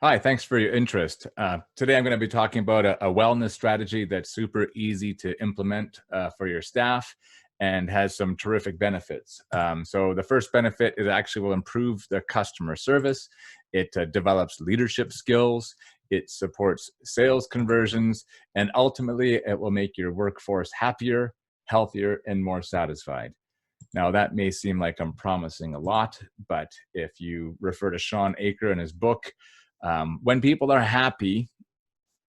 Hi, thanks for your interest. Today I'm going to be talking about a wellness strategy that's super easy to implement for your staff and has some terrific benefits. So the first benefit is actually will improve the customer service. It develops leadership skills. It supports sales conversions, and ultimately it will make your workforce happier, healthier, and more satisfied. Now, that may seem like I'm promising a lot, but if you refer to Sean Aker in his book, when people are happy,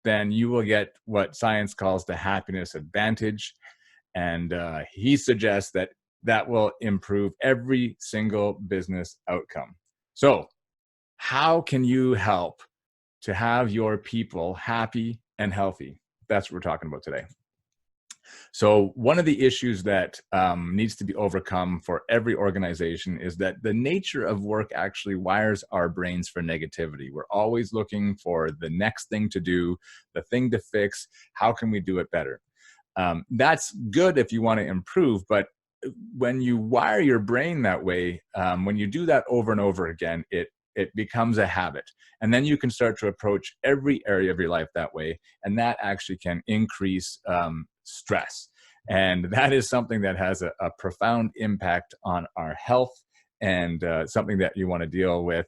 then you will get what science calls the happiness advantage. And he suggests that that will improve every single business outcome. So, how can you help to have your people happy and healthy? That's what we're talking about today. So one of the issues that needs to be overcome for every organization is that the nature of work actually wires our brains for negativity. We're always looking for the next thing to do, the thing to fix. How can we do it better? That's good if you want to improve, but when you wire your brain that way, when you do that over and over again, it becomes a habit. And then you can start to approach every area of your life that way. And that actually can increase stress. And that is something that has a profound impact on our health and something that you want to deal with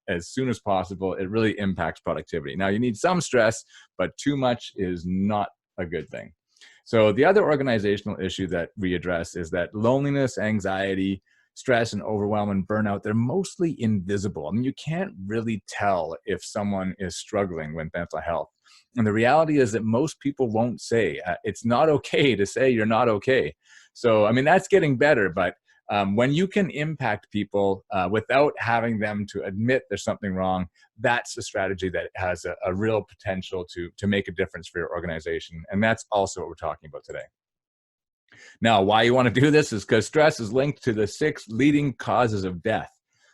as soon as possible. It really impacts productivity. Now, you need some stress, but too much is not a good thing. So the other organizational issue that we address is that loneliness, anxiety, stress, and overwhelm and burnout, they're mostly invisible. I mean, you can't really tell if someone is struggling with mental health. And the reality is that most people won't say. It's not okay to say you're not okay. So, I mean, that's getting better, but when you can impact people without having them to admit there's something wrong, that's a strategy that has a real potential to make a difference for your organization. And that's also what we're talking about today. Now, why you want to do this is because stress is linked to the 6 leading causes of death.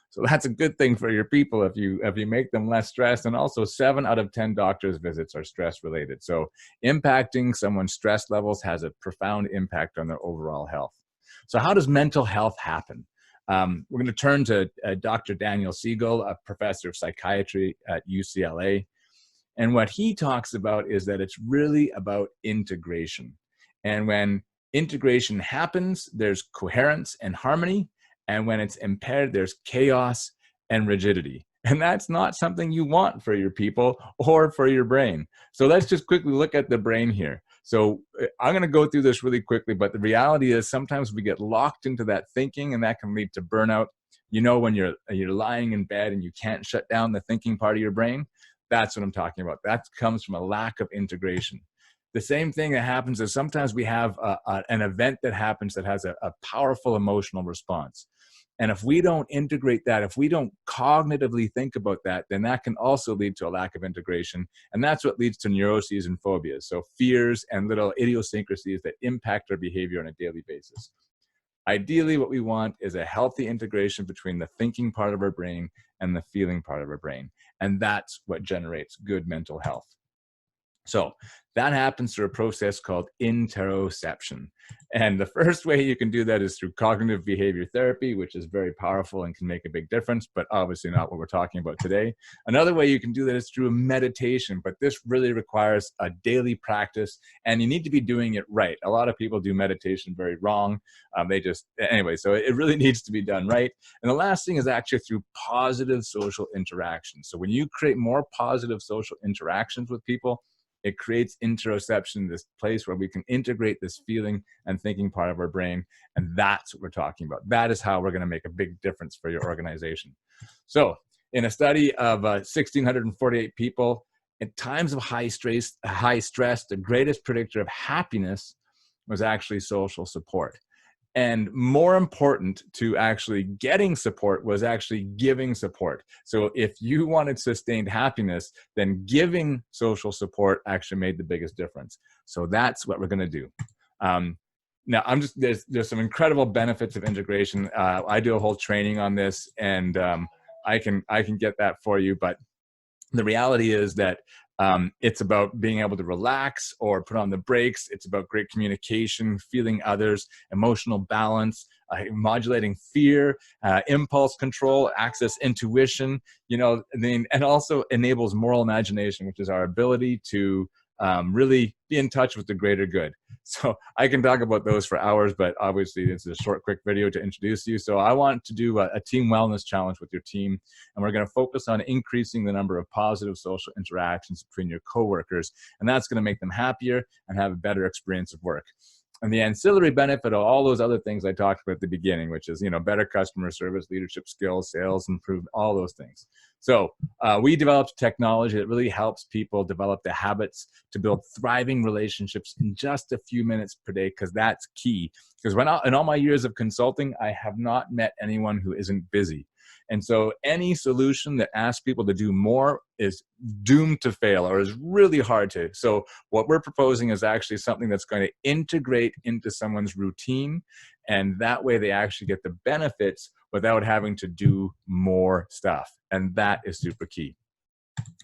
So that's a good thing for your people if you make them less stressed. And also 7 out of 10 doctor's visits are stress related. So impacting someone's stress levels has a profound impact on their overall health. So how does mental health happen? We're going to turn to Dr. Daniel Siegel, a professor of psychiatry at UCLA. And what he talks about is that it's really about integration. And when integration happens, there's coherence and harmony. And when it's impaired, there's chaos and rigidity. And that's not something you want for your people or for your brain. So let's just quickly look at the brain here. So I'm going to go through this really quickly, but the reality is sometimes we get locked into that thinking, and that can lead to burnout. You know, when you're lying in bed and you can't shut down the thinking part of your brain, that's what I'm talking about. That comes from a lack of integration. The same thing that happens is sometimes we have an event that happens that has a powerful emotional response. And if we don't integrate that, if we don't cognitively think about that, then that can also lead to a lack of integration. And that's what leads to neuroses and phobias. So fears and little idiosyncrasies that impact our behavior on a daily basis. Ideally, what we want is a healthy integration between the thinking part of our brain and the feeling part of our brain. And that's what generates good mental health. So that happens through a process called interoception. And the first way you can do that is through cognitive behavior therapy, which is very powerful and can make a big difference, but obviously not what we're talking about today. Another way you can do that is through meditation, but this really requires a daily practice, and you need to be doing it right. A lot of people do meditation very wrong. So it really needs to be done right. And the last thing is actually through positive social interaction. So when you create more positive social interactions with people, it creates interoception, this place where we can integrate this feeling and thinking part of our brain. And that's what we're talking about. That is how we're going to make a big difference for your organization. So in a study of 1,648 people, at times of high stress, the greatest predictor of happiness was actually social support. And more important to actually getting support was actually giving support. So if you wanted sustained happiness, then giving social support actually made the biggest difference. So that's what we're going to do. Now, there's some incredible benefits of integration. I do a whole training on this, and I can get that for you. But the reality is that It's about being able to relax or put on the brakes. It's about great communication, feeling others, emotional balance, modulating fear, impulse control, access intuition, and also enables moral imagination, which is our ability to really be in touch with the greater good. So I can talk about those for hours, but obviously it's a short, quick video to introduce you. So I want to do a team wellness challenge with your team, and we're going to focus on increasing the number of positive social interactions between your coworkers, and that's going to make them happier and have a better experience of work. And the ancillary benefit of all those other things I talked about at the beginning, which is, better customer service, leadership skills, sales, improvement, all those things. So we developed technology that really helps people develop the habits to build thriving relationships in just a few minutes per day, because that's key. Because in all my years of consulting, I have not met anyone who isn't busy. And so any solution that asks people to do more is doomed to fail or is really hard to. So what we're proposing is actually something that's going to integrate into someone's routine. And that way they actually get the benefits without having to do more stuff. And that is super key.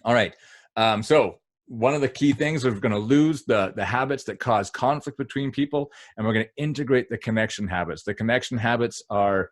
All right. So one of the key things, we're going to lose the habits that cause conflict between people, and we're going to integrate the connection habits. The connection habits are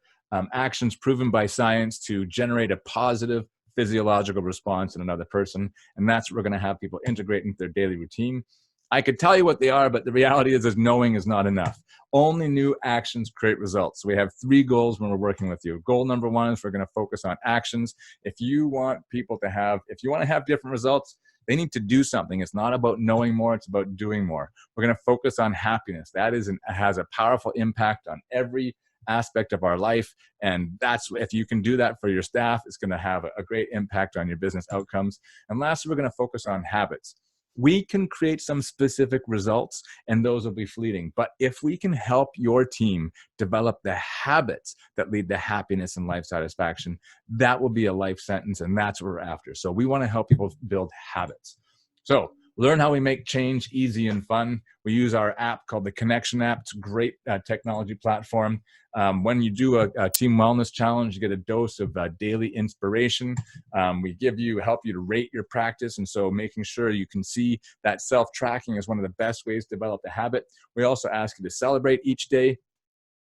actions proven by science to generate a positive physiological response in another person. And that's what we're going to have people integrate into their daily routine. I could tell you what they are, but the reality is knowing is not enough. Only new actions create results. So we have 3 goals when we're working with you. Goal number 1 is we're going to focus on actions. If you want to have different results, they need to do something. It's not about knowing more, it's about doing more. We're going to focus on happiness. That has a powerful impact on every aspect of our life, and if you can do that for your staff, it's going to have a great impact on your business outcomes. And lastly, we're going to focus on habits. We can create some specific results, and those will be fleeting, but if we can help your team develop the habits that lead to happiness and life satisfaction, that will be a life sentence, and that's what we're after. So we want to help people build habits. So learn how we make change easy and fun. We use our app called the Connection app. It's a great technology platform. When you do a team wellness challenge, you get a dose of daily inspiration. We help you to rate your practice. And so making sure you can see that self-tracking is one of the best ways to develop a habit. We also ask you to celebrate each day.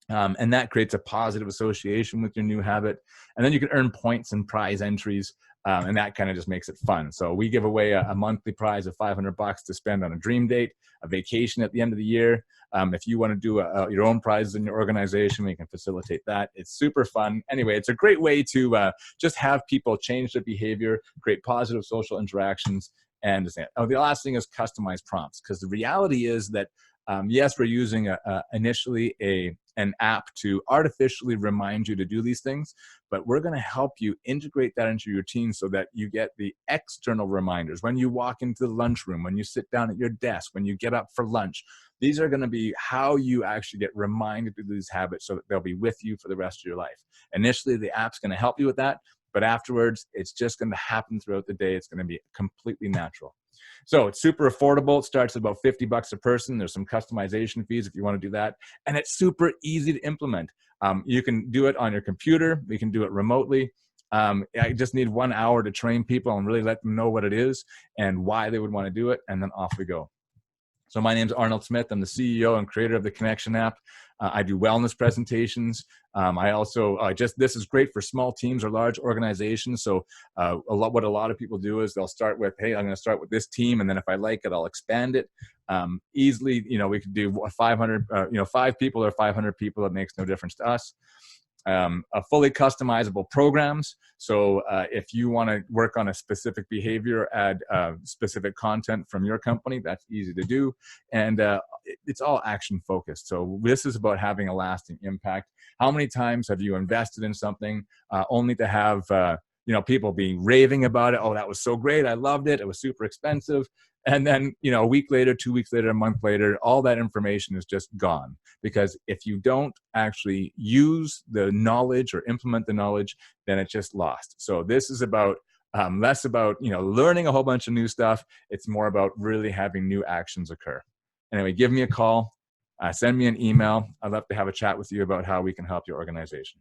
And that creates a positive association with your new habit. And then you can earn points and prize entries. And that kind of just makes it fun. So we give away a monthly prize of $500 to spend on a dream date, a vacation at the end of the year. If you want to do your own prizes in your organization, we can facilitate that. It's super fun. Anyway, it's a great way to just have people change their behavior, create positive social interactions. And the last thing is customized prompts, because the reality is that yes, we're using initially an app to artificially remind you to do these things, but we're going to help you integrate that into your routine so that you get the external reminders when you walk into the lunchroom, when you sit down at your desk, when you get up for lunch. These are going to be how you actually get reminded to do these habits so that they'll be with you for the rest of your life. Initially, the app's going to help you with that, but afterwards, it's just going to happen throughout the day. It's going to be completely natural. So it's super affordable. It starts at about $50 a person. There's some customization fees if you want to do that. And it's super easy to implement. You can do it on your computer. We can do it remotely. I just need 1 hour to train people and really let them know what it is and why they would want to do it. And then off we go. So my name is Arnold Smith. I'm the CEO and creator of the Connection app. I do wellness presentations. I also this is great for small teams or large organizations. So what a lot of people do is they'll start with, hey, I'm going to start with this team, and then if I like it, I'll expand it. Easily, we could do 500, 5 people or 500 people. It makes no difference to us. A fully customizable programs. So if you want to work on a specific behavior, add specific content from your company, that's easy to do. And it's all action focused. So this is about having a lasting impact. How many times have you invested in something only to have people being raving about it? Oh, that was so great. I loved it. It was super expensive. And then, a week later, 2 weeks later, a month later, all that information is just gone. Because if you don't actually use the knowledge or implement the knowledge, then it's just lost. So this is about less about, learning a whole bunch of new stuff. It's more about really having new actions occur. Anyway, give me a call, send me an email. I'd love to have a chat with you about how we can help your organization.